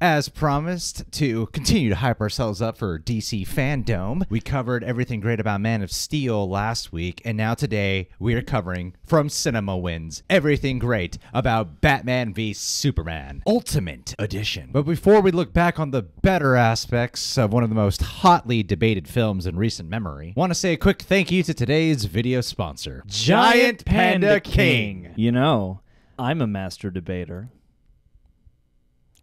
As promised, to continue to hype ourselves up for DC Fandome, we covered everything great about Man of Steel last week, and now today we are covering from CinemaWins everything great about Batman v Superman Ultimate Edition. But before we look back on the better aspects of one of the most hotly debated films in recent memory, I want to say a quick thank you to today's video sponsor, Giant Panda King. You know, I'm a master debater.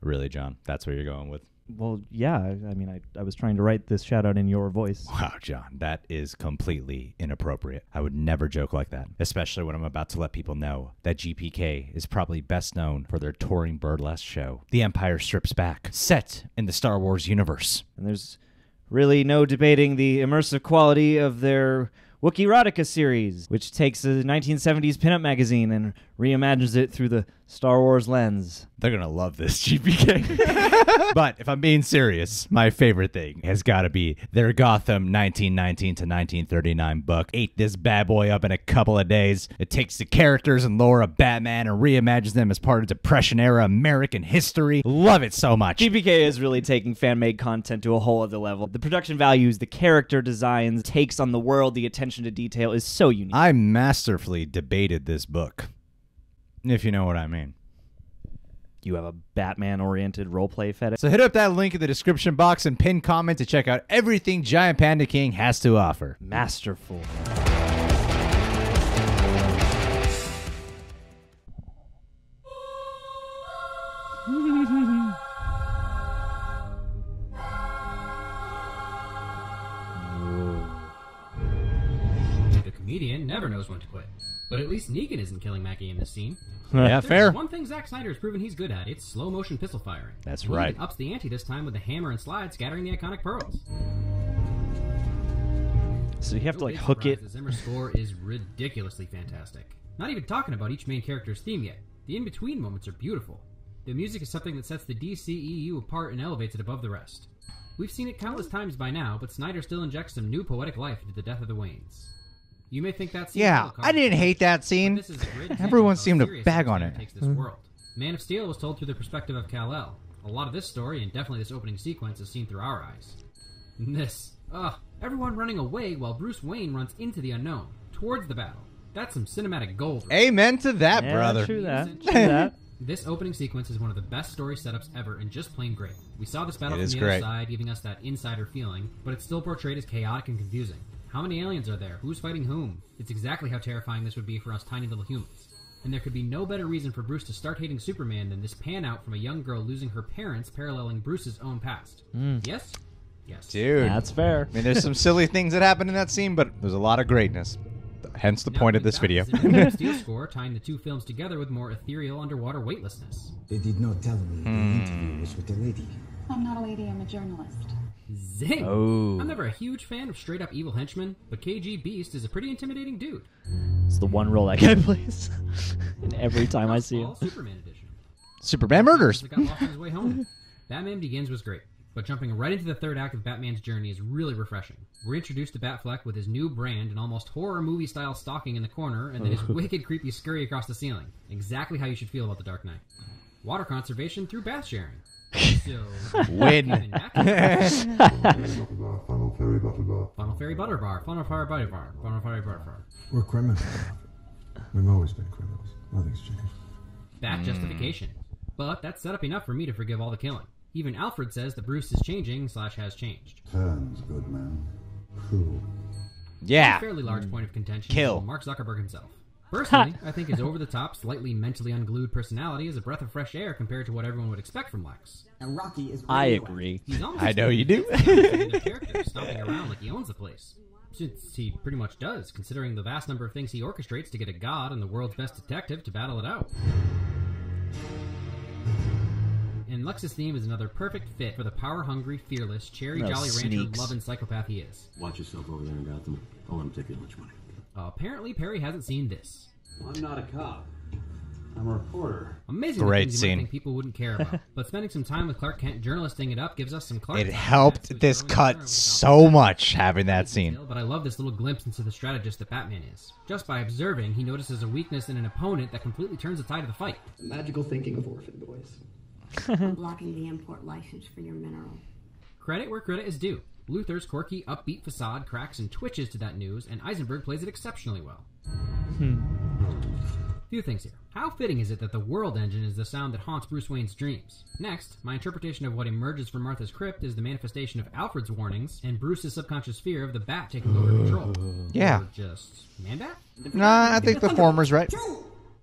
Really, John? That's where you're going with? Well, yeah. I mean, I was trying to write this shout out in your voice. Wow, John, that is completely inappropriate. I would never joke like that, especially when I'm about to let people know that GPK is probably best known for their touring burlesque show, The Empire Strips Back, set in the Star Wars universe. And there's really no debating the immersive quality of their Wookiee Erotica series, which takes a 1970s pinup magazine and reimagines it through the Star Wars lens. They're going to love this, GPK. But if I'm being serious, my favorite thing has got to be their Gotham 1919 to 1939 book. Ate this bad boy up in a couple of days. It takes the characters and lore of Batman and reimagines them as part of Depression-era American history. Love it so much. GPK is really taking fan-made content to a whole other level. The production values, the character designs, takes on the world, the attention to detail is so unique. I masterfully debated this book, if you know what I mean. You have a Batman-oriented roleplay fetish? So hit up that link in the description box and pin comment to check out everything Giant Panda King has to offer. Masterful. The comedian never knows when to quit. But at least Negan isn't killing Mackie in this scene. Yeah, fair. One thing Zack Snyder has proven he's good at, it's slow-motion pistol firing. That's He right. even ups the ante this time with the hammer and slide scattering the iconic pearls. So you have to, No like, big hook surprise, it. The Zimmer score is ridiculously fantastic. Not even talking about each main character's theme yet. The in-between moments are beautiful. The music is something that sets the DCEU apart and elevates it above the rest. We've seen it countless times by now, but Snyder still injects some new poetic life into the death of the Waynes. You may think that scene Yeah, I didn't hate that scene. This is a great example Everyone of how seemed to serious bag Zack on Snyder it. takes this world. Man of Steel was told through the perspective of Kal-El. A lot of this story, and definitely this opening sequence, is seen through our eyes. And this, everyone running away while Bruce Wayne runs into the unknown, towards the battle. That's some cinematic gold. Amen to that, Yeah, brother. true that. True that. This opening sequence is one of the best story setups ever and just plain great. We saw this battle It from is the great. other side, giving us that insider feeling, but it's still portrayed as chaotic and confusing. How many aliens are there? Who's fighting whom? It's exactly how terrifying this would be for us tiny little humans. And there could be no better reason for Bruce to start hating Superman than this pan out from a young girl losing her parents paralleling Bruce's own past. Yes? Yes. Dude. That's fair. I mean, there's some silly things that happen in that scene, but there's a lot of greatness. Hence the Now point of we've this got video. the Man of Steel score tying the two films together with more ethereal underwater weightlessness. They did not tell me the interview was with a lady. I'm not a lady, I'm a journalist. Zing! Oh. I'm never a huge fan of straight-up evil henchmen, but KG Beast is a pretty intimidating dude. It's the one role that guy plays. And every time I see him. Superman edition. Superman murders. Got lost on his way home. Batman Begins was great, but jumping right into the third act of Batman's journey is really refreshing. We're introduced to Batfleck with his new brand and almost horror movie-style stalking in the corner, and then his wicked, creepy scurry across the ceiling. Exactly how you should feel about the Dark Knight. Water conservation through bath sharing. So, Win. Funnel Fairy Butter Bar. Funnel Fairy Butter Bar, Funnel Fairy Butter Bar, Funnel Fairy Butter Bar. We're criminals. We've always been criminals. Nothing's changed. Bat justification. But that's set up enough for me to forgive all the killing. Even Alfred says that Bruce is changing / has changed. Turns, good man. Cool. Yeah. A fairly large point of contention Kill. is Mark Zuckerberg himself. Personally, I think his over-the-top, slightly mentally unglued personality is a breath of fresh air compared to what everyone would expect from Lex. And Rocky is I radioactive. agree. He's almost I know you do. a character stomping around like he owns the place. Since he pretty much does, considering the vast number of things he orchestrates to get a god and the world's best detective to battle it out. And Lex's theme is another perfect fit for the power-hungry, fearless, cherry No jolly sneaks. rancher loving psychopath he is. Watch yourself over there in Gotham. Don't let him take your lunch money. Apparently, Perry hasn't seen this. I'm not a cop. I'm a reporter. Amazing Great things you might scene. think people wouldn't care about. But spending some time with Clark Kent journalisting it up gives us some Clark It Kent helped access, this which early on cut was so much having that scene. But I love this little glimpse into the strategist that Batman is. Just by observing, he notices a weakness in an opponent that completely turns the tide of the fight. The magical thinking of orphan boys. on blocking the import license for your mineral. Credit where credit is due. Luthor's quirky, upbeat facade cracks and twitches to that news, and Eisenberg plays it exceptionally well. Few things here. How fitting is it that the world engine is the sound that haunts Bruce Wayne's dreams? Next, my interpretation of what emerges from Martha's crypt is the manifestation of Alfred's warnings and Bruce's subconscious fear of the Bat taking over control. Yeah. Or just Man-Bat? Nah, I think the former's right.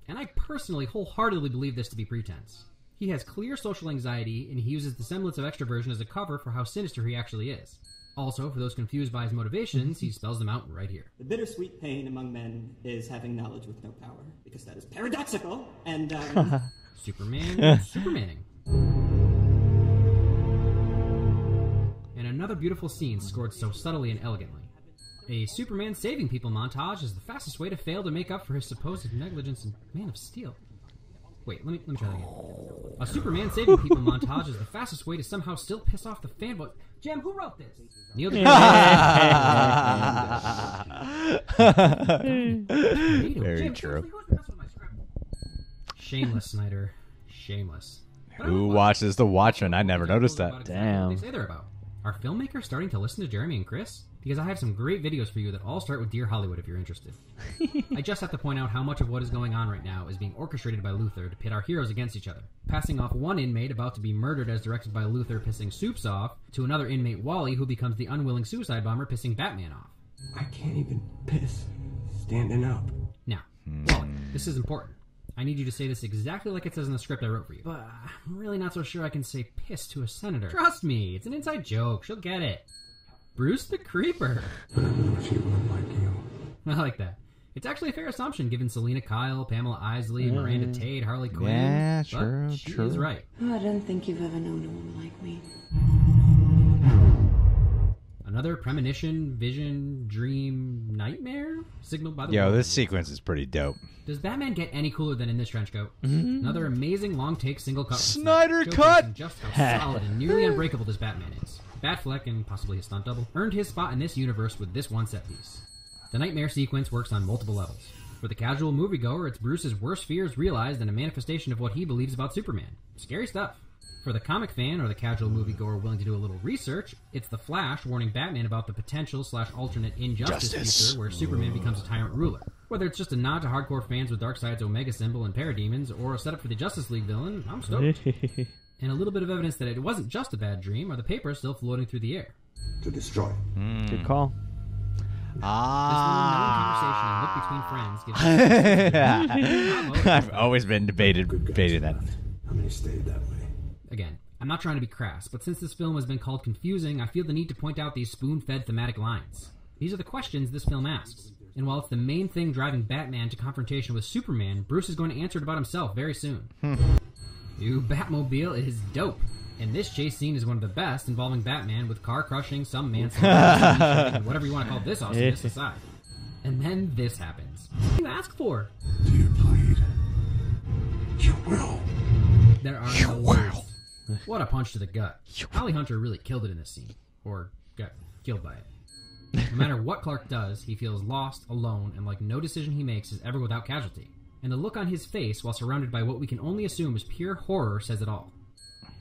And I personally wholeheartedly believe this to be pretense. He has clear social anxiety, and he uses the semblance of extroversion as a cover for how sinister he actually is. Also, for those confused by his motivations, he spells them out right here. The bittersweet pain among men is having knowledge with no power, because that is paradoxical, and, Supermaning. And another beautiful scene scored so subtly and elegantly. A Superman saving people montage is the fastest way to fail to make up for his supposed negligence in Man of Steel. Wait, let me try that again. A Superman saving people montage is the fastest way to somehow still piss off the fanboy. Jim, who wrote this? Neil deGrasse. Very true. Shameless, Snyder. Shameless. Who watches The Watchmen? I never noticed that. Damn. What they say they're about. Are filmmakers starting to listen to Jeremy and Chris? Because I have some great videos for you that all start with Dear Hollywood if you're interested. I just have to point out how much of what is going on right now is being orchestrated by Luthor to pit our heroes against each other. Passing off one inmate about to be murdered as directed by Luthor pissing Soups off, to another inmate Wally who becomes the unwilling suicide bomber pissing Batman off. I can't even piss standing up. Now, Wally, this is important. I need you to say this exactly like it says in the script I wrote for you. But I'm really not so sure I can say piss to a senator. Trust me, it's an inside joke. She'll get it. Bruce the Creeper. I don't know if she would like you. I like that. It's actually a fair assumption given Selena Kyle, Pamela Isley, Miranda Tate, Harley Quinn. Yeah, but true, she true. is right. Oh, I don't think you've ever known a woman like me. Another premonition, vision, dream, nightmare signaled by the Yo, world. this sequence is pretty dope. Does Batman get any cooler than in this trench coat? Another amazing long take single cut. Snyder showcasing cut! Just how solid and nearly unbreakable this Batman is. Batfleck, and possibly his stunt double, earned his spot in this universe with this one set piece. The nightmare sequence works on multiple levels. For the casual moviegoer, it's Bruce's worst fears realized and a manifestation of what he believes about Superman. Scary stuff. For the comic fan or the casual moviegoer willing to do a little research, it's the Flash warning Batman about the potential/alternate injustice future where Superman becomes a tyrant ruler. Whether it's just a nod to hardcore fans with Darkseid's Omega symbol and parademons, or a setup for the Justice League villain, I'm stoked. And a little bit of evidence that it wasn't just a bad dream are the papers still floating through the air. To destroy. Good call. This little known conversation and look between friends gives I've always been debated that. How many stayed that way? Again, I'm not trying to be crass, but since this film has been called confusing, I feel the need to point out these spoon-fed thematic lines. These are the questions this film asks. And while it's the main thing driving Batman to confrontation with Superman, Bruce is going to answer it about himself very soon. New Batmobile is dope. And this chase scene is one of the best, involving Batman with car crushing some man, whatever you want to call this awesomeness aside. And then this happens. What do you ask for? Do you plead? You will. There are no words. What a punch to the gut. Holly Hunter really killed it in this scene. Or got killed by it. No matter what Clark does, he feels lost, alone, and like no decision he makes is ever without casualty. And the look on his face, while surrounded by what we can only assume is pure horror, says it all.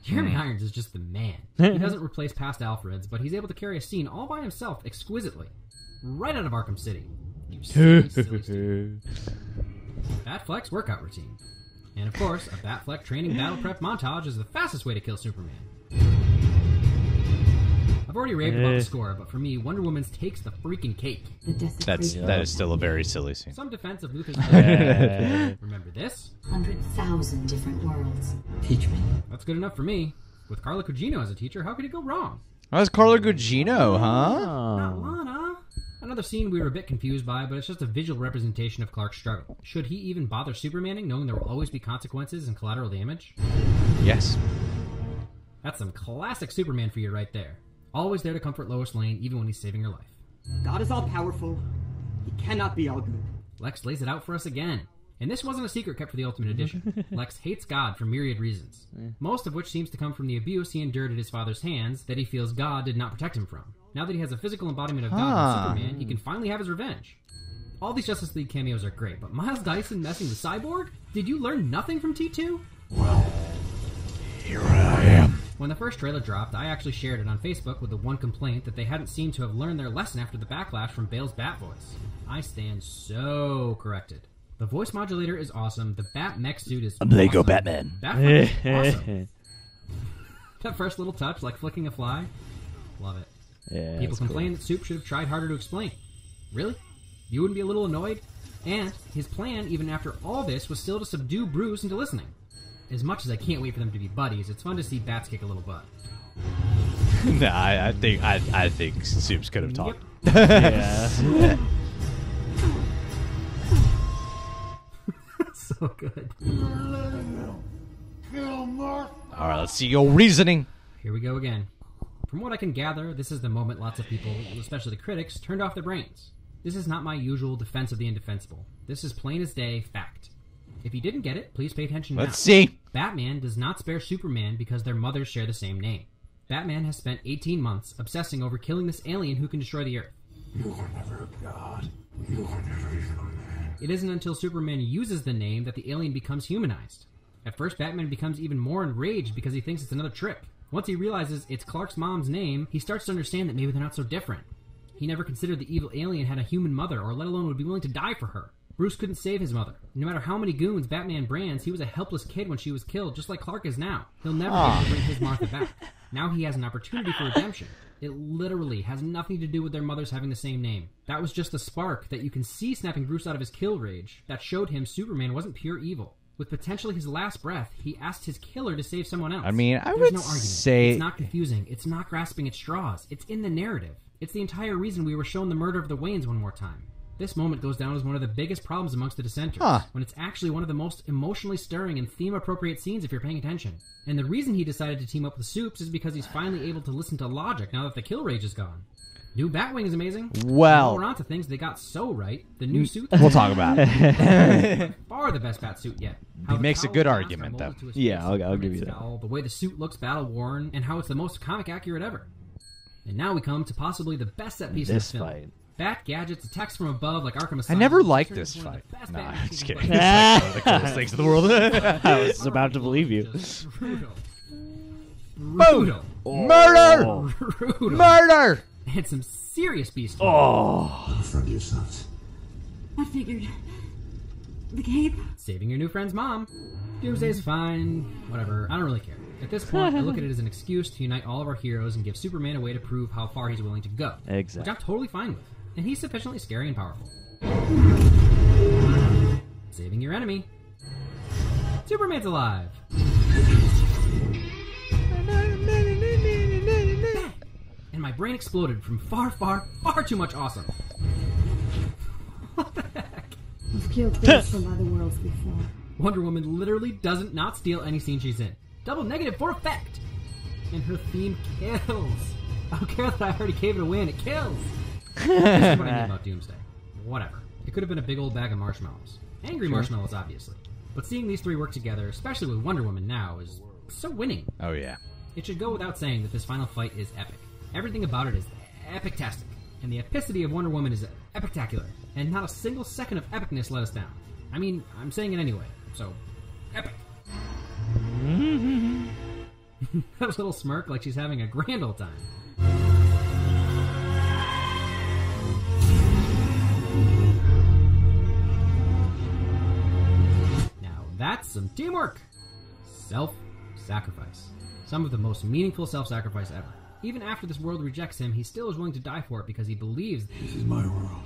Jeremy Irons is just the man. He doesn't replace past Alfreds, but he's able to carry a scene all by himself exquisitely. Right out of Arkham City. You silly, silly Steve. Batfleck's workout routine. And of course, a Batfleck training battle prep montage is the fastest way to kill Superman. I've already raved about the score, but for me, Wonder Woman's takes the freaking cake. That is still a very silly scene. Some defense of Luthor's Remember this? 100,000 different worlds. Teach me. That's good enough for me. With Carla Gugino as a teacher, how could it go wrong? Oh, that's Carla Gugino, huh? Not Lana. Another scene we were a bit confused by, but it's just a visual representation of Clark's struggle. Should he even bother Supermaning, knowing there will always be consequences and collateral damage? Yes. That's some classic Superman for you right there. Always there to comfort Lois Lane, even when he's saving her life. God is all-powerful. He cannot be all good. Lex lays it out for us again. And this wasn't a secret kept for the Ultimate Edition. Lex hates God for myriad reasons, most of which seems to come from the abuse he endured at his father's hands that he feels God did not protect him from. Now that he has a physical embodiment of God in Superman, he can finally have his revenge. All these Justice League cameos are great, but Miles Dyson messing with Cyborg? Did you learn nothing from T2? Well, here When the first trailer dropped, I actually shared it on Facebook with the one complaint that they hadn't seemed to have learned their lesson after the backlash from Bale's Bat voice. I stand so corrected. The voice modulator is awesome. The Bat mech suit is Lego awesome. Batman. Bat is awesome. That first little touch, like flicking a fly, love it. Yeah, People complain that Soup should have tried harder to explain. Really? You wouldn't be a little annoyed? And his plan, even after all this, was still to subdue Bruce into listening. As much as I can't wait for them to be buddies, it's fun to see Bats kick a little butt. Nah, I think Soups could have talked. Yeah. So good. All right, let's see your reasoning. Here we go again. From what I can gather, this is the moment lots of people, especially the critics, turned off their brains. This is not my usual defense of the indefensible. This is plain as day fact. If you didn't get it, please pay attention now. Let's see. Batman does not spare Superman because their mothers share the same name. Batman has spent 18 months obsessing over killing this alien who can destroy the Earth. You are never a god. You are never even a man. It isn't until Superman uses the name that the alien becomes humanized. At first, Batman becomes even more enraged because he thinks it's another trick. Once he realizes it's Clark's mom's name, he starts to understand that maybe they're not so different. He never considered the evil alien had a human mother, or let alone would be willing to die for her. Bruce couldn't save his mother. No matter how many goons Batman brands, he was a helpless kid when she was killed, just like Clark is now. He'll never get to bring his Martha back. Now he has an opportunity for redemption. It literally has nothing to do with their mothers having the same name. That was just the spark that you can see snapping Bruce out of his kill rage that showed him Superman wasn't pure evil. With potentially his last breath, he asked his killer to save someone else. I mean, I There's would no argument. say... It's not confusing. It's not grasping at straws. It's in the narrative. It's the entire reason we were shown the murder of the Waynes one more time. This moment goes down as one of the biggest problems amongst the dissenters, when it's actually one of the most emotionally stirring and theme-appropriate scenes if you're paying attention. And the reason he decided to team up with Soups is because he's finally able to listen to logic now that the kill rage is gone. New Batwing is amazing. Well... Now we're on to things they got so right. The new suit... We'll talk about it. Far the best bat suit yet. He makes a good argument, though. Yeah, I'll give you that. The way the suit looks battle-worn, and how it's the most comic-accurate ever. And now we come to possibly the best set piece of this film. Fight. Bat gadgets, attacks from above like Arkham I Asylum. never liked this fight. Nah, I'm just kidding. It's like one of the coolest things in the world. I was about to believe you. Brutal. Boom! Murder! Brutal. Murder! And some serious beast. Confront your sons. I figured. The cape? Saving your new friend's mom. Doomsday's fine. Whatever. I don't really care. At this point, I look at it as an excuse to unite all of our heroes and give Superman a way to prove how far he's willing to go. Exactly. Which I'm totally fine with. And he's sufficiently scary and powerful. Saving your enemy. Superman's alive. And my brain exploded from far, far, far too much awesome. What the heck? We've killed things from other worlds before. Wonder Woman literally doesn't not steal any scene she's in. Double negative for effect! And her theme kills. I don't care that I already gave it a win, it kills! This is what I mean about Doomsday. Whatever. It could have been a big old bag of marshmallows. Angry marshmallows, obviously. But seeing these three work together, especially with Wonder Woman now, is so winning. Oh, yeah. It should go without saying that this final fight is epic. Everything about it is epic-tastic. And the epicity of Wonder Woman is epic-tacular. And not a single second of epicness let us down. I mean, I'm saying it anyway. So, epic. That was a little smirk like she's having a grand old time. Now that's some teamwork. Self-sacrifice. Some of the most meaningful self-sacrifice ever. Even after this world rejects him, he still is willing to die for it because he believes This is my world.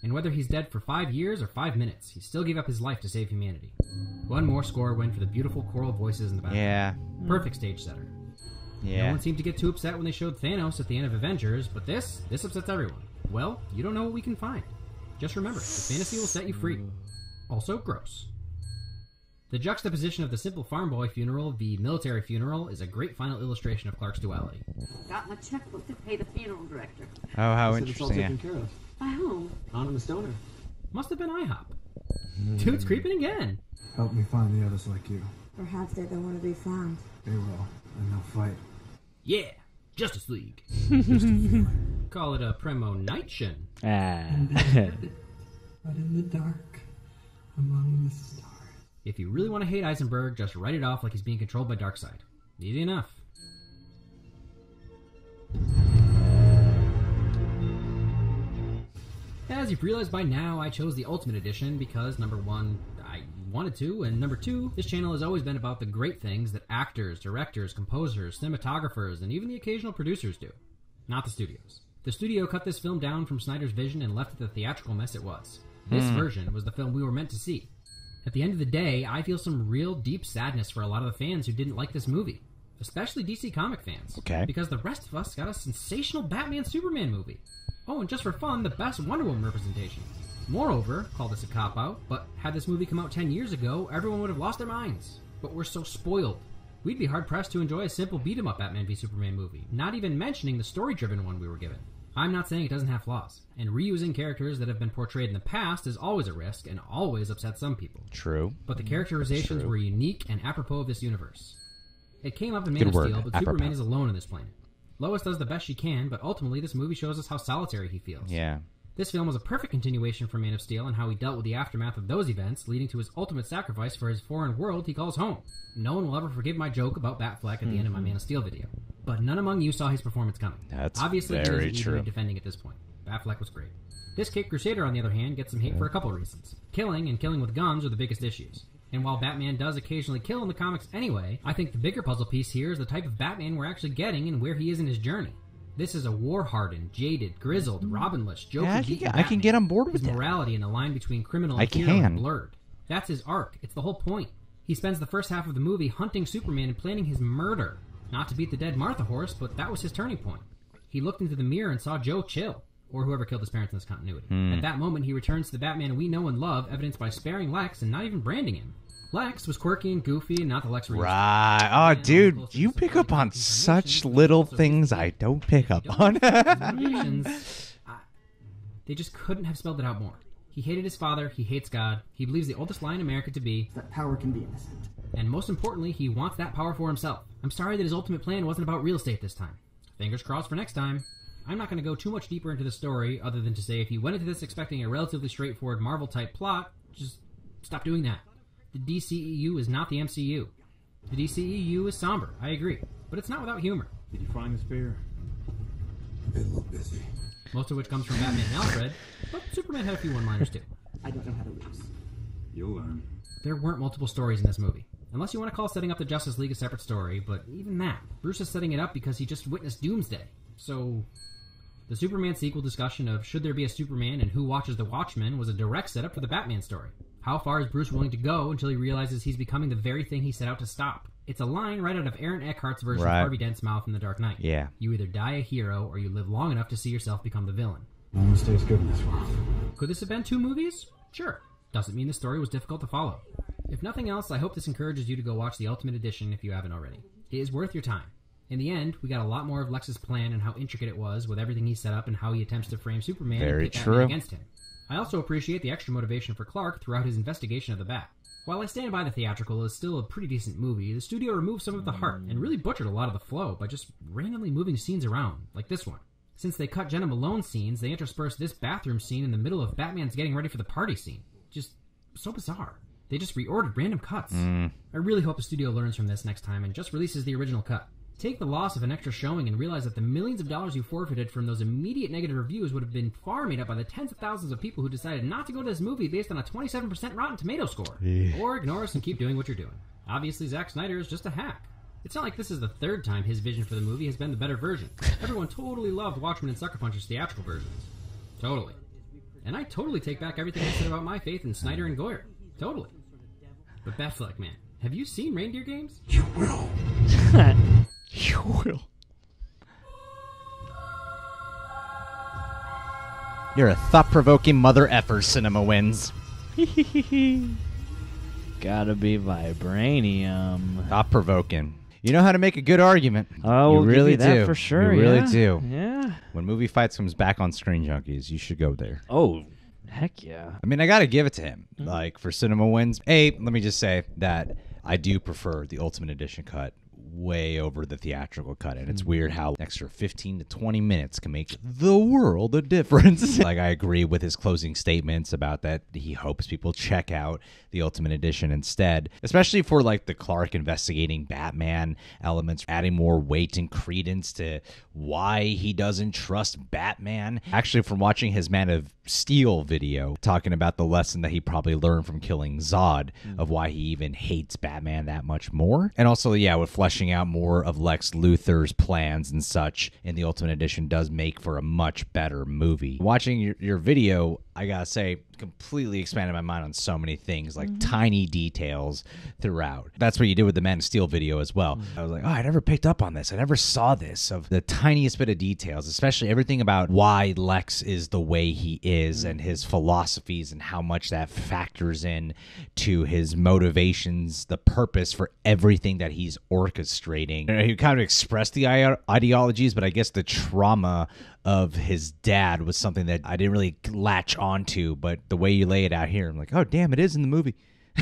And whether he's dead for 5 years or 5 minutes, he still gave up his life to save humanity. One more score win for the beautiful choral voices in the background. Yeah. Perfect stage setter. Yeah. No one seemed to get too upset when they showed Thanos at the end of Avengers, but this upsets everyone. Well, you don't know what we can find. Just remember, the fantasy will set you free. Also gross. The juxtaposition of the simple farm boy funeral v. military funeral is a great final illustration of Clark's duality. Got my checkbook to pay the funeral director. Oh, how Said it's all interesting. taken care of. By whom? Anonymous donor. Must have been IHOP. Dude's creeping again. Help me find the others like you. Perhaps they don't want to be found. They will, and they'll fight. Yeah, Justice League. Just a feeling. Call it a premonition. But in the dark, among the stars. If you really want to hate Eisenberg, just write it off like he's being controlled by Darkseid. Easy enough. as you've realized by now, I chose the Ultimate Edition because, number one, I wanted to, and number two, this channel has always been about the great things that actors, directors, composers, cinematographers, and even the occasional producers do. Not the studios. The studio cut this film down from Snyder's vision and left it the theatrical mess it was. This version was the film we were meant to see. At the end of the day, I feel some real deep sadness for a lot of the fans who didn't like this movie. Especially DC comic fans. Okay. Because the rest of us got a sensational Batman-Superman movie. Oh, and just for fun, the best Wonder Woman representation. Moreover, call this a cop-out, but had this movie come out 10 years ago, everyone would have lost their minds. But we're so spoiled. We'd be hard-pressed to enjoy a simple beat-em-up Batman v Superman movie, not even mentioning the story-driven one we were given. I'm not saying it doesn't have flaws, and reusing characters that have been portrayed in the past is always a risk and always upsets some people. True. But the characterizations were unique and apropos of this universe. It came up in Man Good of word, Steel, but apropos. Superman is alone on this planet. Lois does the best she can, but ultimately this movie shows us how solitary he feels. Yeah. This film was a perfect continuation from Man of Steel and how he dealt with the aftermath of those events, leading to his ultimate sacrifice for his foreign world he calls home. No one will ever forgive my joke about Batfleck at the end of my Man of Steel video. But none among you saw his performance coming. That's Obviously, very he doesn't true. need to be defending at this point. Batfleck was great. This Cape Crusader, on the other hand, gets some hate for a couple reasons. Killing and killing with guns are the biggest issues. And while Batman does occasionally kill in the comics anyway, I think the bigger puzzle piece here is the type of Batman we're actually getting and where he is in his journey. This is a war-hardened, jaded, grizzled, Robin-less, Joker-beaten I can get on board with His that. morality and the line between criminal I and hero can. is blurred. That's his arc. It's the whole point. He spends the first half of the movie hunting Superman and planning his murder. Not to beat the dead Martha horse, but that was his turning point. He looked into the mirror and saw Joe chill, or whoever killed his parents in this continuity. At that moment, he returns to the Batman we know and love, evidenced by sparing Lex and not even branding him. Lex was quirky and goofy and not the Lex we're used to. Right. Oh, dude, you pick up on such little things I don't pick up on. Motivations, they just couldn't have spelled it out more. He hated his father, he hates God, he believes the oldest lie in America to be, That power can be innocent. and most importantly, he wants that power for himself. I'm sorry that his ultimate plan wasn't about real estate this time. Fingers crossed for next time. I'm not going to go too much deeper into the story, other than to say if you went into this expecting a relatively straightforward Marvel-type plot, just stop doing that. The DCEU is not the MCU. The DCEU is somber, I agree, but it's not without humor. Did you find the spear? Been a little busy. Most of which comes from Batman and Alfred, but Superman had a few one-liners too. I don't know how to lose. You'll learn. There weren't multiple stories in this movie. Unless you want to call setting up the Justice League a separate story, but even that, Bruce is setting it up because he just witnessed Doomsday. So, the Superman sequel discussion of should there be a Superman and who watches the Watchmen was a direct setup for the Batman story. How far is Bruce willing to go until he realizes he's becoming the very thing he set out to stop? It's a line right out of Aaron Eckhart's version of Harvey Dent's mouth in The Dark Knight. Yeah. You either die a hero or you live long enough to see yourself become the villain. No one stays good in this world. Could this have been 2 movies? Sure. Doesn't mean the story was difficult to follow. If nothing else, I hope this encourages you to go watch the Ultimate Edition if you haven't already. It is worth your time. In the end, we got a lot more of Lex's plan and how intricate it was with everything he set up and how he attempts to frame Superman and Very pit true. Batman against him. I also appreciate the extra motivation for Clark throughout his investigation of the Bat. While I stand by the theatrical is still a pretty decent movie, the studio removed some of the heart and really butchered a lot of the flow by just randomly moving scenes around, like this one. Since they cut Jenna Malone's scenes, they interspersed this bathroom scene in the middle of Batman's getting ready for the party scene. Just so bizarre. They just reordered random cuts. I really hope the studio learns from this next time and just releases the original cut. Take the loss of an extra showing and realize that the millions of dollars you forfeited from those immediate negative reviews would have been far made up by the tens of thousands of people who decided not to go to this movie based on a 27% Rotten Tomato score. Or ignore us and keep doing what you're doing. Obviously, Zack Snyder is just a hack. It's not like this is the 3rd time his vision for the movie has been the better version. Everyone totally loved Watchmen and Sucker Punch's theatrical versions. Totally. And I totally take back everything I said about my faith in Snyder and Goyer. Totally. But Batfleck, man, have you seen Reindeer Games? You will. You will. You're a thought-provoking mother effer, CinemaWins. Gotta be vibranium. Thought-provoking. You know how to make a good argument. Oh, you we'll really give you that do. for sure. You really yeah. do. Yeah. When Movie Fights comes back on Screen Junkies, you should go there. Oh, heck yeah. I mean, I got to give it to him. Like, for CinemaWins, let me just say that I do prefer the Ultimate Edition cut way over the theatrical cut. And it's weird how an extra 15 to 20 minutes can make the world a difference. Like, I agree with his closing statements about that he hopes people check out the Ultimate Edition instead, especially for like the Clark investigating Batman elements, adding more weight and credence to why he doesn't trust Batman. Actually, from watching his Man of Steel video talking about the lesson that he probably learned from killing Zod of why he even hates Batman that much more. And also, yeah, with fleshing out more of Lex Luthor's plans and such in the Ultimate Edition does make for a much better movie. Watching your video, I gotta say, completely expanded my mind on so many things, like tiny details throughout. That's what you did with the Man of Steel video as well. I was like, oh, I never picked up on this. I never saw this, of the tiniest bit of details, especially everything about why Lex is the way he is and his philosophies and how much that factors in to his motivations, the purpose for everything that he's orchestrating. He kind of expressed the ideologies, but I guess the trauma of his dad was something that I didn't really latch onto, but the way you lay it out here, I'm like, oh, damn, it is in the movie.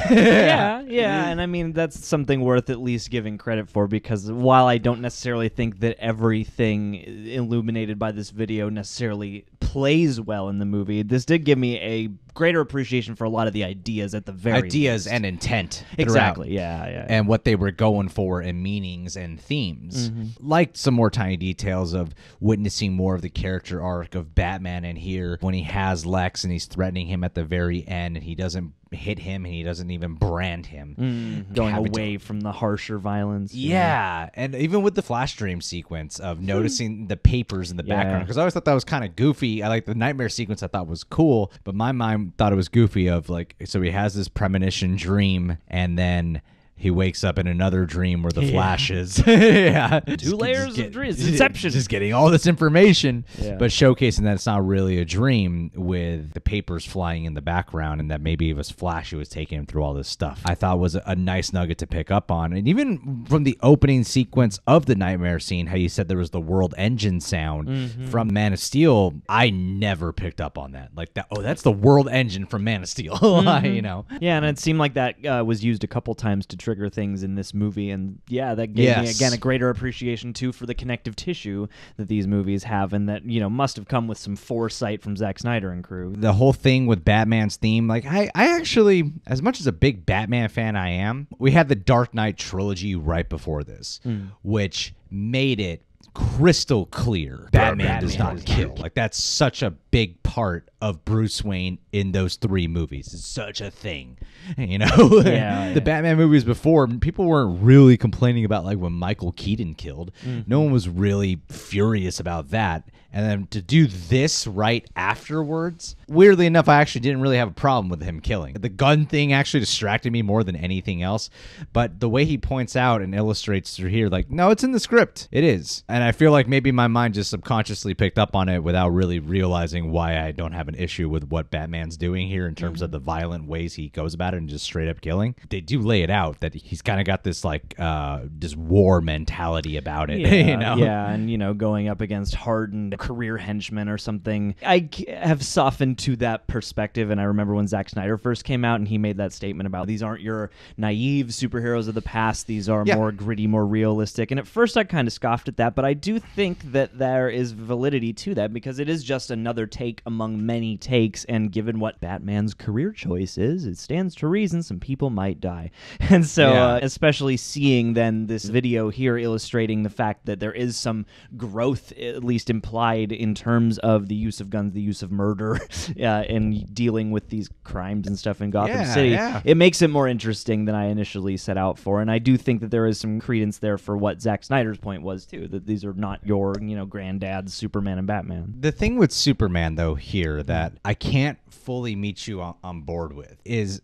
yeah, and I mean, that's something worth at least giving credit for, because while I don't necessarily think that everything illuminated by this video necessarily plays well in the movie, this did give me a greater appreciation for a lot of the ideas at the very least. And intent exactly throughout. Yeah and what they were going for in meanings and themes. Liked some more tiny details of witnessing more of the character arc of Batman in here, when he has Lex and he's threatening him at the very end and he doesn't hit him and he doesn't even brand him, going away from the harsher violence. And even with the flash dream sequence of noticing the papers in the background, because I always thought that was kind of goofy. I like the nightmare sequence, I thought was cool, but my mind thought it was goofy of like, so he has this premonition dream and then he wakes up in another dream where the Flash is. Two layers of dreams. Inception. Just getting all this information, but showcasing that it's not really a dream with the papers flying in the background and that maybe it was Flash who was taking him through all this stuff. I thought was a nice nugget to pick up on. And even from the opening sequence of the nightmare scene, how you said there was the world engine sound from Man of Steel, I never picked up on that. Like that, oh, that's the world engine from Man of Steel. You know? Yeah, and it seemed like that was used a couple times to trigger things in this movie, and that gave me again a greater appreciation too for the connective tissue that these movies have, and that must have come with some foresight from Zack Snyder and crew. The whole thing with Batman's theme, like I actually, as much as a big Batman fan I am, we had the Dark Knight trilogy right before this, which made it crystal clear Batman does not kill. Like, that's such a big part of Bruce Wayne in those three movies. It's such a thing, you know? The Batman movies before, people weren't really complaining about like when Michael Keaton killed. No one was really furious about that. And then to do this right afterwards, weirdly enough, I actually didn't really have a problem with him killing. The gun thing actually distracted me more than anything else. But the way he points out and illustrates through here, like, no, it's in the script. It is. And I feel like maybe my mind just subconsciously picked up on it without really realizing why I don't have an issue with what Batman's doing here in terms of the violent ways he goes about it and just straight up killing. They do lay it out that he's kind of got this like this war mentality about it. You know? Yeah, and going up against hardened career henchmen or something. I have softened to that perspective, and I remember when Zack Snyder first came out and he made that statement about these aren't your naive superheroes of the past, these are more gritty, more realistic. And at first I kind of scoffed at that, but I do think that there is validity to that, because it is just another take among many takes, and given what Batman's career choice is, it stands to reason some people might die. And so especially seeing then this video here illustrating the fact that there is some growth, at least implied, in terms of the use of guns, the use of murder, and dealing with these crimes and stuff in Gotham City. It makes it more interesting than I initially set out for, and I do think that there is some credence there for what Zack Snyder's point was too, that these are not your, granddad's Superman and Batman. The thing with Superman, though, here that I can't fully meet you on board with is,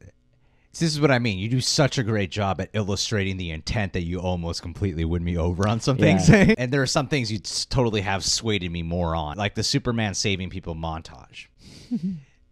this is what I mean. You do such a great job at illustrating the intent that you almost completely win me over on some things. And there are some things you totally have swayed me more on, like the Superman saving people montage.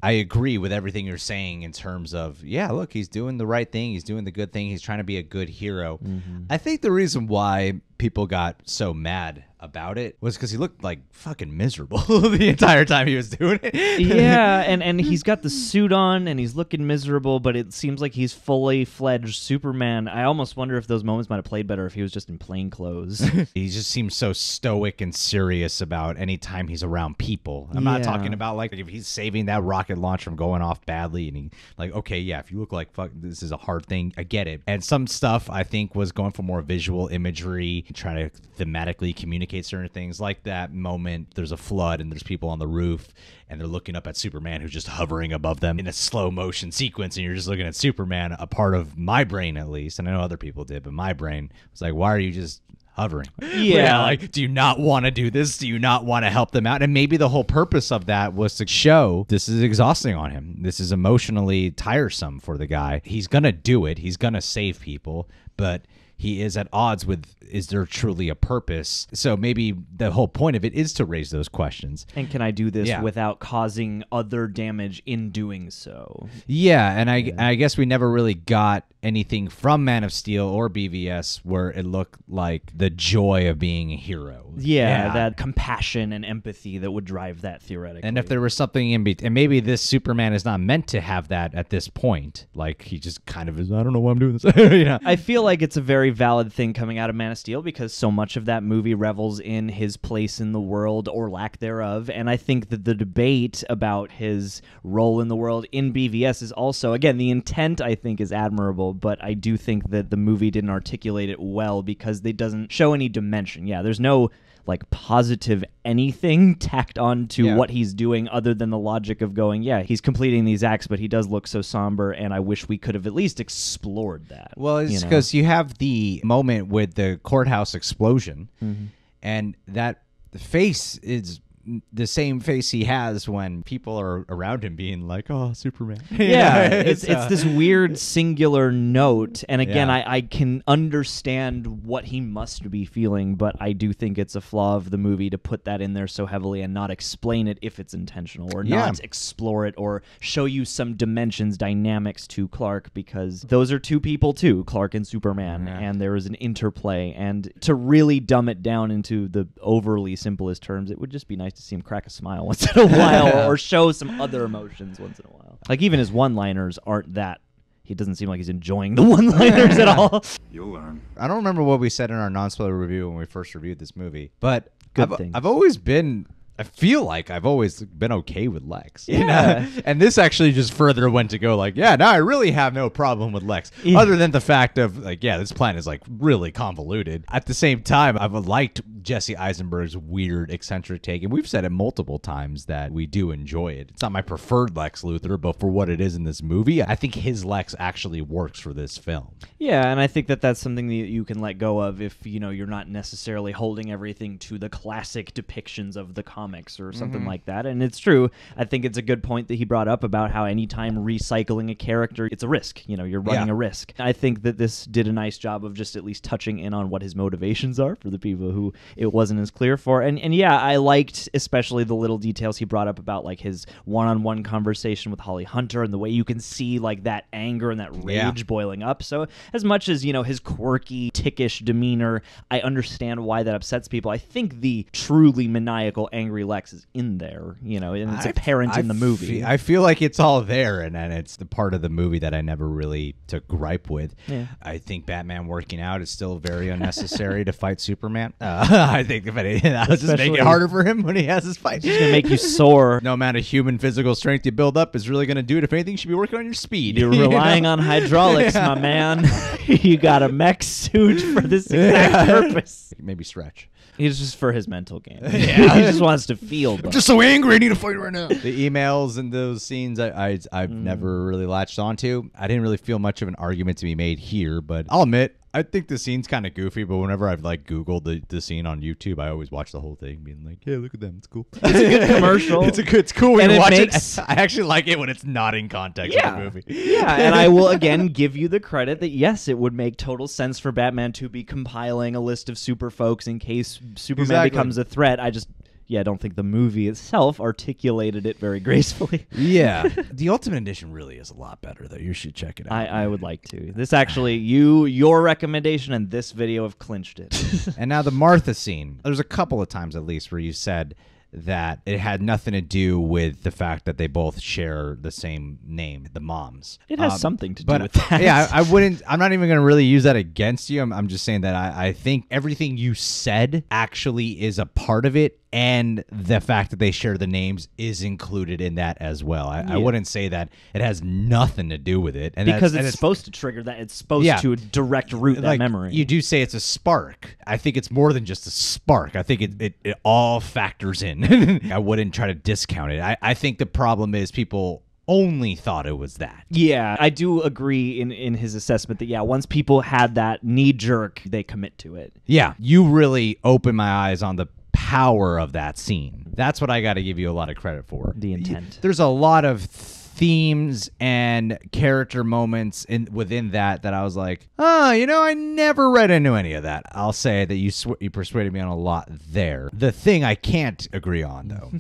I agree with everything you're saying in terms of, look, he's doing the right thing. He's doing the good thing. He's trying to be a good hero. I think the reason why people got so mad about it was because he looked like fucking miserable the entire time he was doing it. Yeah, and he's got the suit on and he's looking miserable, but it seems like he's fully fledged Superman. I almost wonder if those moments might have played better if he was just in plain clothes. He just seems so stoic and serious about any time he's around people. I'm not talking about like if he's saving that rocket launch from going off badly and he like, okay, yeah, if you look like fuck, this is a hard thing, I get it. And some stuff I think was going for more visual imagery, trying to thematically communicate certain things, like that moment there's a flood and there's people on the roof and they're looking up at Superman who's just hovering above them in a slow motion sequence, and you're just looking at Superman. A part of my brain, at least, and I know other people did, but my brain was like, why are you just hovering? Yeah. Like, do you not want to do this? Do you not want to help them out? And maybe the whole purpose of that was to show this is exhausting on him. This is emotionally tiresome for the guy. He's gonna do it. He's gonna save people, but he is at odds with, is there truly a purpose? So maybe the whole point of it is to raise those questions. And can I do this without causing other damage in doing so? Yeah, and I guess we never really got anything from Man of Steel or BVS where it looked like the joy of being a hero. Yeah, that compassion and empathy that would drive that theoretically. And if there was something in between, and maybe this Superman is not meant to have that at this point. Like, he just kind of is, I don't know why I'm doing this. You know? I feel like it's a very valid thing coming out of Man of Steel because so much of that movie revels in his place in the world or lack thereof. And I think that the debate about his role in the world in BVS is also, again, the intent I think is admirable, but I do think that the movie didn't articulate it well because it doesn't show any dimension. Yeah, there's no like positive anything tacked on to what he's doing other than the logic of going, yeah, he's completing these acts, but he does look so somber, and I wish we could have at least explored that. Well, it's because you have the moment with the courthouse explosion, and that face is the same face he has when people are around him being like, oh, Superman. Yeah, it's this weird singular note. And again, I can understand what he must be feeling, but I do think it's a flaw of the movie to put that in there so heavily and not explain it if it's intentional, or not explore it or show you some dimensions, dynamics to Clark, because those are two people too, Clark and Superman, and there is an interplay. And to really dumb it down into the overly simplest terms, it would just be nice to see him crack a smile once in a while or show some other emotions once in a while. Like, even his one-liners aren't that. He doesn't seem like he's enjoying the one-liners at all. You'll learn. I don't remember what we said in our non-spoiler review when we first reviewed this movie, but I've always been... I feel like I've always been okay with Lex. You know? And this actually just further went to go like, yeah, now I really have no problem with Lex. Other than the fact of like, yeah, this plan is like really convoluted. At the same time, I've liked Jesse Eisenberg's weird, eccentric take. And we've said it multiple times that we do enjoy it. It's not my preferred Lex Luthor, but for what it is in this movie, I think his Lex actually works for this film. Yeah, and I think that that's something that you can let go of if, you know, you're not necessarily holding everything to the classic depictions of the comics or something like that. And it's true. I think it's a good point that he brought up about how anytime recycling a character, it's a risk. You know, you're running a risk. I think that this did a nice job of just at least touching in on what his motivations are for the people who it wasn't as clear for. And yeah, I liked especially the little details he brought up about like his one-on-one conversation with Holly Hunter and the way you can see like that anger and that rage boiling up. So as much as, you know, his quirky, tickish demeanor, I understand why that upsets people. I think the truly maniacal, angry Lex is in there, you know, and it's apparent in the movie. I feel like it's all there, and it's the part of the movie that I never really took gripe with. I think Batman working out is still very unnecessary to fight Superman. I think if anything, that would just make it harder for him when he has his fight. It's going to make you sore. No amount of human physical strength you build up is really going to do it. If anything, you should be working on your speed. You're relying on hydraulics, my man. You got a mech suit for this exact purpose. Maybe stretch. It's just for his mental game. He just wants to feel. I'm just so angry. I need to fight right now. The emails and those scenes I've never really latched onto. I didn't really feel much of an argument to be made here, but I'll admit, I think the scene's kind of goofy, but whenever I've like Googled the scene on YouTube, I always watch the whole thing, being like, "Yeah, look at them, it's cool." It's a good commercial. It's cool when you watch it. I actually like it when it's not in context of the movie. Yeah, and I will again give you the credit that yes, it would make total sense for Batman to be compiling a list of super folks in case Superman becomes a threat. I don't think the movie itself articulated it very gracefully. Yeah. The Ultimate Edition really is a lot better, though. You should check it out. I would like to. This actually, your recommendation and this video have clinched it. And now the Martha scene. There's a couple of times at least where you said that it had nothing to do with the fact that they both share the same name, the moms. It has something to do with that. Yeah, I'm not even going to really use that against you. I'm just saying that I think everything you said actually is a part of it, and the fact that they share the names is included in that as well. I wouldn't say that it has nothing to do with it. And because it's supposed to trigger that. It's supposed to direct root that memory. You do say it's a spark. I think it's more than just a spark. I think it all factors in. I wouldn't try to discount it. I think the problem is people only thought it was that. Yeah, I do agree in his assessment that, once people had that knee jerk, they commit to it. Yeah, you really opened my eyes on the power of that scene. That's what I got to give you a lot of credit for. The intent. There's a lot of themes and character moments within that I was like, I never read into any of that. I'll say that you persuaded me on a lot there. The thing I can't agree on, though,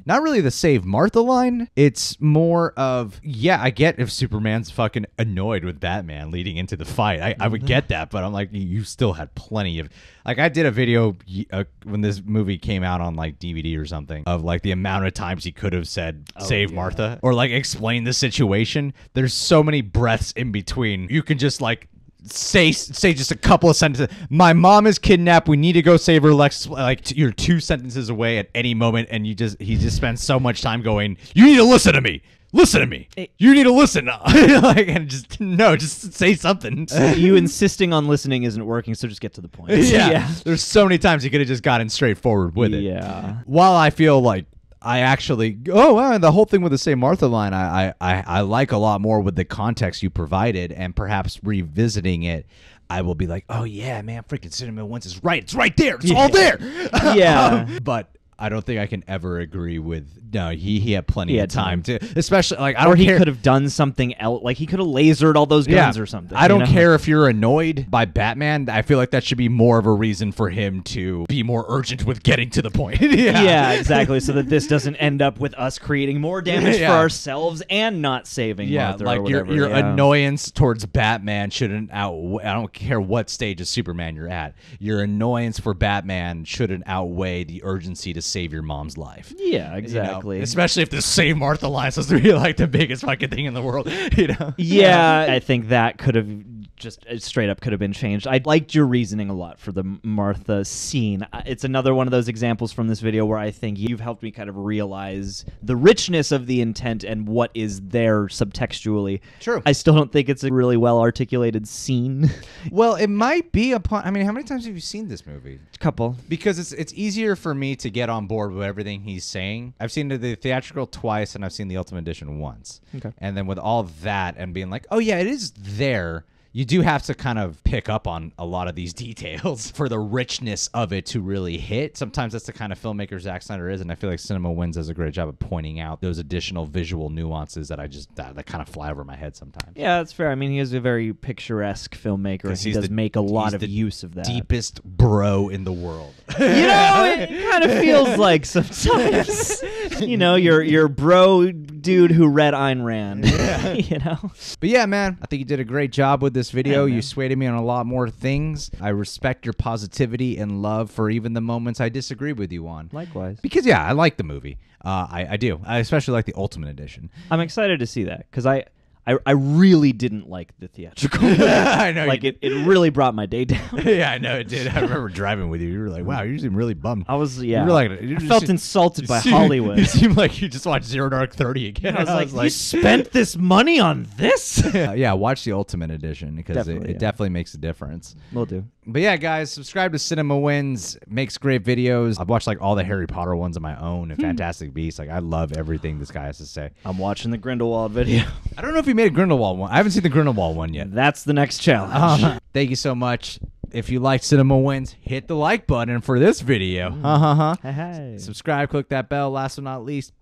not really the save Martha line. It's more of, I get if Superman's fucking annoyed with Batman leading into the fight. I would get that, but I'm like, you still had plenty of... Like, I did a video when this movie came out on, like, DVD or something of, like, the amount of times he could have said, save Martha, or, like, explain the situation. There's so many breaths in between. You can just, like, say just a couple of sentences. My mom is kidnapped. We need to go save her. Lex, like, you're 2 sentences away at any moment, and he just spends so much time going, you need to listen to me. Listen to me. You need to listen. And just say something. You insisting on listening isn't working, so just get to the point. Yeah. There's so many times you could have just gotten straightforward with it. Yeah. While I feel like I actually, the whole thing with the Say Martha line, I like a lot more with the context you provided, and perhaps revisiting it, I will be like, oh yeah, man, freaking CinemaWins is right. It's right there. It's all there. Yeah. But I don't think I can ever agree with. No, he had plenty of time to, especially like I don't or he care. could have done something else, like he could have lasered all those guns or something. I don't care if you're annoyed by Batman. I feel like that should be more of a reason for him to be more urgent with getting to the point. Yeah, exactly. So that this doesn't end up with us creating more damage for ourselves and not saving. Martha like or whatever. your annoyance towards Batman shouldn't outweigh. I don't care what stage of Superman you're at. Your annoyance for Batman shouldn't outweigh the urgency to save your mom's life. Yeah, exactly. Especially if the Save Martha line is supposed to be like the biggest fucking thing in the world. Yeah, I think that could have just straight up could have been changed. I liked your reasoning a lot for the Martha scene. It's another one of those examples from this video where I think you've helped me kind of realize the richness of the intent and what is there subtextually. True. I still don't think it's a really well articulated scene. Well, it might be upon. I mean, how many times have you seen this movie? A couple. Because it's easier for me to get on board with everything he's saying. I've seen the theatrical twice, and I've seen the Ultimate Edition once. Okay. And then with all that and being like, oh yeah, it is there. You do have to kind of pick up on a lot of these details for the richness of it to really hit. Sometimes that's the kind of filmmaker Zack Snyder is, and I feel like CinemaWins does a great job of pointing out those additional visual nuances that that kind of fly over my head sometimes. Yeah, that's fair. I mean, he is a very picturesque filmmaker. He does make a lot of use of that. Deepest bro in the world. It kind of feels like sometimes. Your bro dude who read Ayn Rand. But yeah, man, I think you did a great job with this video. You swayed me on a lot more things. I respect your positivity and love for even the moments I disagree with you on. Likewise. Because, I like the movie. I do. I especially like the Ultimate Edition. I'm excited to see that because I really didn't like the theatrical. I know. Like, it really brought my day down. Yeah, I know it did. I remember driving with you. You were like, wow, you seem really bummed. I was, You were like, I felt insulted by Hollywood. You seemed like you just watched Zero Dark 30 again. I was like, you spent this money on this? Watch the Ultimate Edition because it definitely makes a difference. Will do. But yeah, guys, subscribe to CinemaWins. Makes great videos. I've watched like all the Harry Potter ones on my own and Fantastic Beasts. Like, I love everything this guy has to say. I'm watching the Grindelwald video. I don't know if he made a Grindelwald one. I haven't seen the Grindelwald one yet. That's the next challenge. Thank you so much. If you like CinemaWins, hit the like button for this video. Hey. Subscribe, click that bell. Last but not least,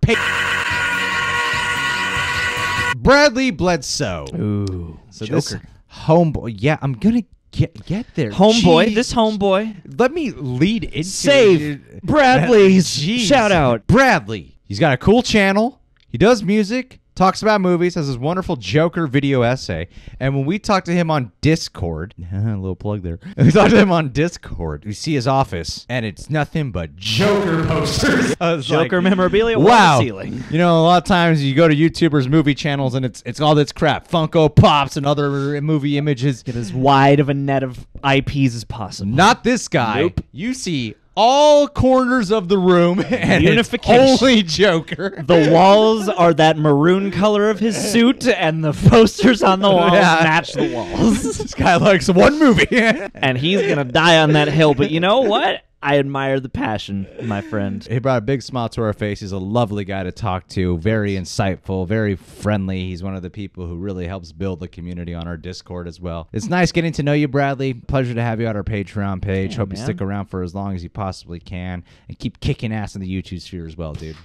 Bradley Bledsoe. Ooh, So Joker. this homeboy, I'm gonna Get there. Homeboy, Jeez. this homeboy. Let me lead into Save it. Bradley's Jeez. shout out. Bradley. He's got a cool channel. He does music, talks about movies, has this wonderful Joker video essay. And when we talk to him on Discord, a little plug there. We talk to him on Discord. We see his office, and it's nothing but Joker posters. Joker memorabilia. Wow. On the ceiling. You know, a lot of times you go to YouTubers' movie channels, and it's all this crap, Funko Pops and other movie images. Get as wide of a net of IPs as possible. Not this guy. Nope. You see all corners of the room, and Unification. it's only Joker. The walls are that maroon color of his suit, and the posters on the walls Yeah. match the walls. This guy likes one movie. And he's going to die on that hill. But you know what? I admire the passion, my friend. He brought a big smile to our face. He's a lovely guy to talk to, very insightful, very friendly. He's one of the people who really helps build the community on our Discord as well. It's nice getting to know you, Bradley. Pleasure to have you on our Patreon page. Yeah, Hope you man. stick around for as long as you possibly can and keep kicking ass in the YouTube sphere as well, dude.